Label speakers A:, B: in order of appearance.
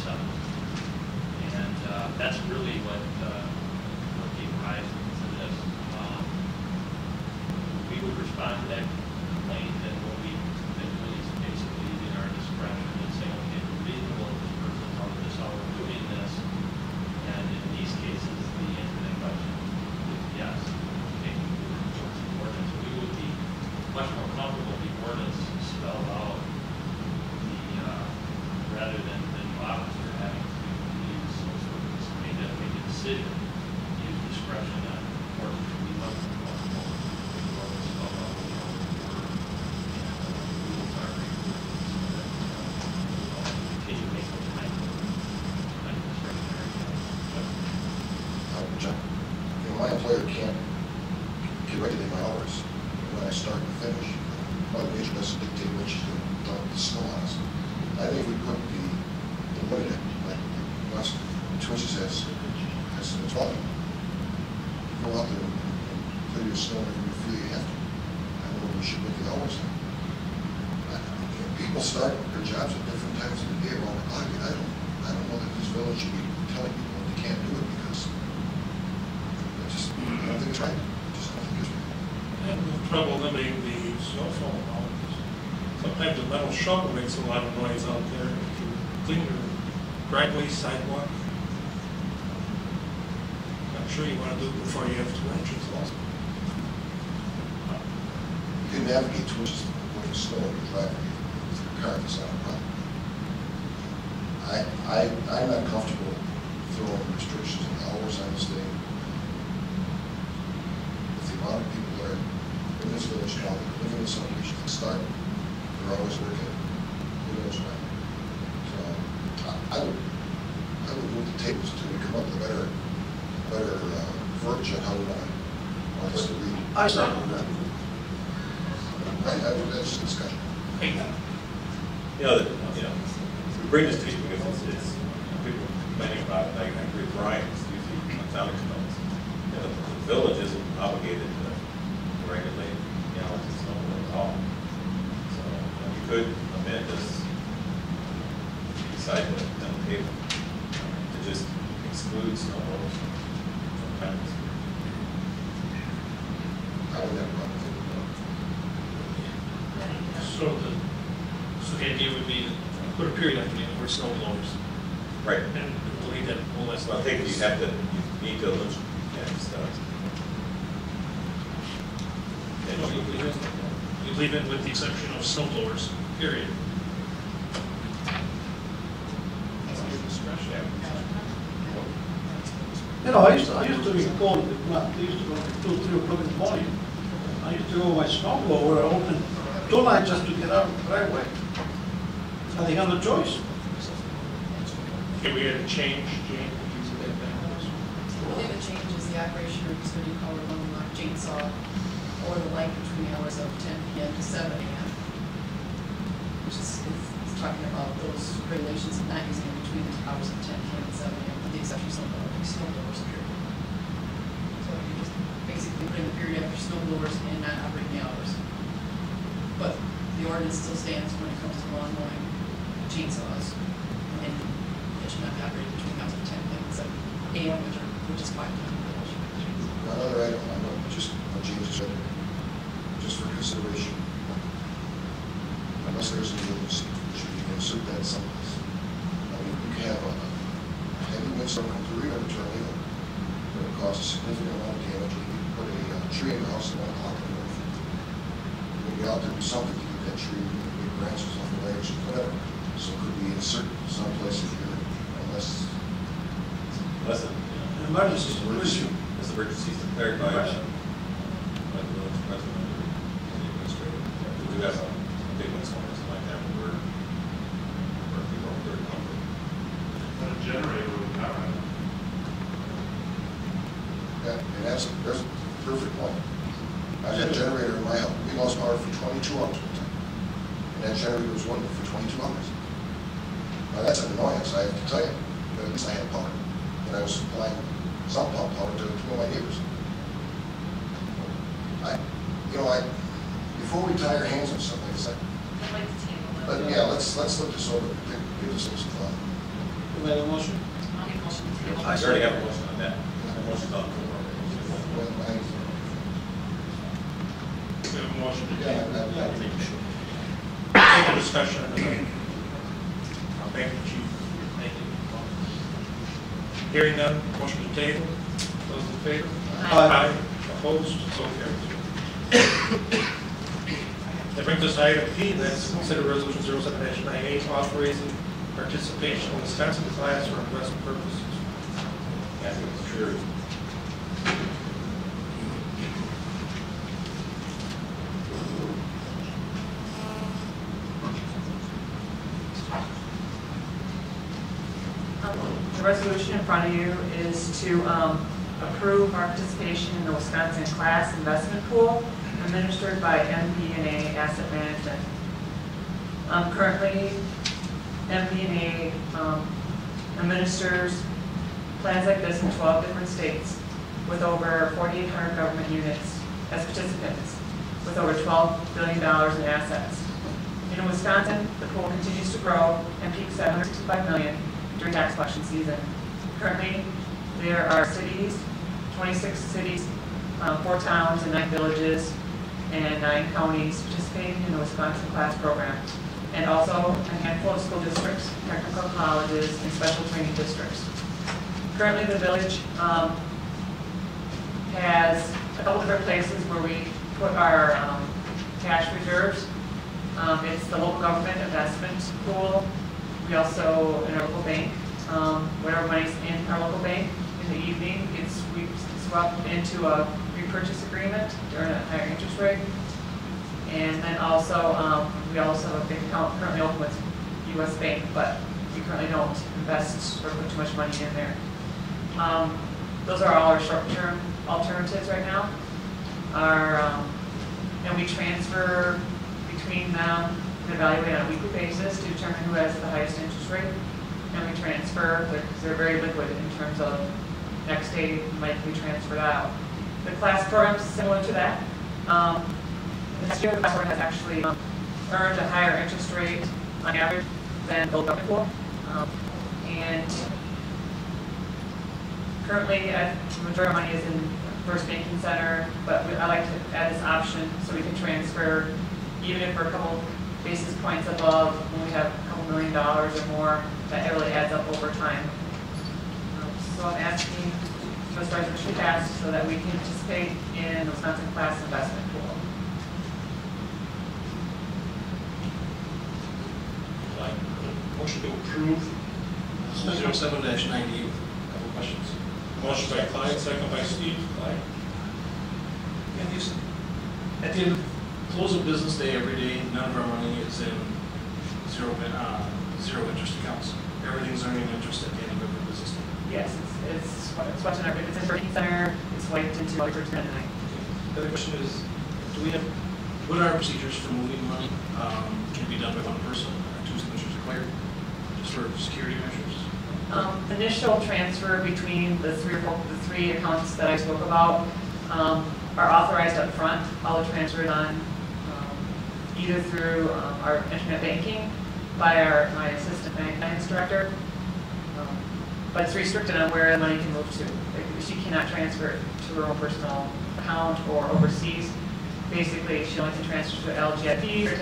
A: 7. And that's really what gave rise to this. We would respond to that complaint, and what we did really is basically in our discretion and say, okay, we're reasonable if this person's on this hour doing this. And in these cases, the answer to that question is yes. Okay, ordinance. We would be much more comfortable if the ordinance spelled out the rather than the officer having to use some sort of make a decision, use discretion on ordinance. We much more comfortable with the ordinance spelled out the rules are continue to make those kind of discretionary.
B: John, my employer can regulate my hours when I start and finish. Mother Nature doesn't dictate when she's going to dump the snow on us. I think we put the limit at, like West Twitches has its volume. Go out there and clear your snow whenever you feel you have to. I don't know if we should look at hours. People start their jobs at different times of the day around the clock. I don't know that this village should be telling people they can't do it because I don't think it's right. I just don't think it's right.
C: And the trouble limiting the cell phone hours. Sometimes a metal shovel makes a lot of noise out there. If you clean your driveway, sidewalk, I'm sure you want to do it before you have 2 inches also.
B: You can navigate 2 inches with the snow in your driveway with your car. It's not a problem. I'm not comfortable throwing restrictions on the hours on this thing. With the amount of people that are in this village now that live in the subdivision and start, they're always working. Who knows when? So I would move the tables to come up with a better verbiage on how we want this to read.
D: I second that.
B: That's just discussion.
E: We bring this to you because it's people complaining about it. I agree with Brian, it's usually town expense. The village isn't obligated to regulate the hours of snow at all. So you could amend this, if you decide to on the table, to just exclude snow blowers from penalties.
B: I would never run with it.
F: So the idea would be to put a period after the word snow blowers.
E: Right.
F: And delete that whole last.
E: So I think you need to eliminate stuff.
F: You leave it with the exception of snow blowers, period. That's your discretion.
D: You know, I used to be called, they used to go 2, 3 o'clock in the morning. I used to go with my snow blower, I opened 2 lines just to get out of the driveway. I think I had no choice.
F: Okay, we had to change, Jane.
G: The only other change is the operation of utility power lawnmower, chainsaw, or the light between the hours of 10 p.m. to 7 a.m. Which is talking about those regulations of not using it between the hours of 10 p.m. and 7 a.m. with the exception of snow blowers, period. So you just basically put in the period after snow blowers and not operating the hours. But the ordinance still stands when it comes to lawn mowing, chainsaws, and it should not be operated between the hours of 10 p.m. and 7 a.m., which is 5 p.m.
B: Another item, I know, just what James said, just for consideration. Unless there's an emergency, should you insert that someplace? I mean, you can have a heavy windstorm completely undetermined, but it causes a significant amount of damage. You can put a tree in your house at 1 o'clock in the morning. When you get out there, do something to get that tree, big branches off the ledge, whatever. So it could be inserted someplace in here, unless
D: Emergency.
E: As emergencies declared by the village president or the administrator. We do have a big windstorm like that where people are very comfortable.
F: But a generator would power it.
B: Yeah, and there's a perfect point. I had a generator in my house. We lost power for 22 hours one time. And that generator was working for 22 hours. Now that's an annoyance, I have to tell you. But at least I had power. And I was supplying some pump power to one of my neighbors. Before we tie our hands on something like this,
G: I'd like to table that.
B: but yeah, let's look this over, give this some thought.
D: Anybody have a motion?
G: I'll make a motion to table.
E: I already have a motion on that. The motion's on the floor.
C: We have a motion to
B: Yeah,
C: table. Take a discussion. Thank you, Chief.
A: Thank you.
C: Hearing none, motion to table. Those in favor?
D: Aye.
C: Opposed? So carried. That brings us to item P, that's consider resolution 07-98, authorizing participation in Wisconsin class for investment purposes.
E: Yes, it's true.
H: The resolution in front of you is to approve our participation in the Wisconsin Class Investment Pool administered by MB&A Asset Management. Currently, MB&A administers plans like this in 12 different states with over 4,800 government units as participants, with over $12 billion in assets. In Wisconsin, the pool continues to grow and peaks at $165 million during tax collection season. Currently, there are cities, 26 cities, 4 towns and 9 villages, and 9 counties participating in the Wisconsin class program, and also a handful of school districts, technical colleges, and special training districts. Currently, the village has a couple different places where we put our cash reserves. It's the local government investment pool. We also, in our local bank, whatever money's in our local bank, in the evening, gets swapped into a repurchase agreement during a higher interest rate. And then also, we also have a big account currently open with U.S. Bank, but we currently don't invest or put too much money in there. Those are all our short-term alternatives right now. And we transfer between them and evaluate on a weekly basis to determine who has the highest interest rate. And we transfer, because they're very liquid in terms of next day you might be transferred out. The class program is similar to that. This year the class program has actually earned a higher interest rate on average than the government pool. And currently, the majority of money is in First Banking Center, but I like to add this option so we can transfer, even if we're a couple basis points above, when we have a couple $1 million or more, that really adds up over time. So I'm asking for this resolution passed so that we can participate in the Wisconsin Class Investment Pool.
C: Motion to approve 07-98. Couple questions. Motion by Clyde, second by Steve. Clyde?
F: And these, at the end of close of business day every day, none of our money is in zero interest accounts. Everything's earning interest at the end of every business day.
H: Yes, it's what's in our, if it's in Banking Center, it's wiped into our first and night.
F: The other question is, what are our procedures for moving money? Can it be done by one person? Are 2 signatures required? Just for security measures?
H: Initial transfer between the 3 accounts that I spoke about are authorized up front. All the transfers on either through our internet banking by my assistant finance director, but it's restricted on where the money can move to. She cannot transfer it to her own personal account or overseas. Basically, she only can transfer to LGIP or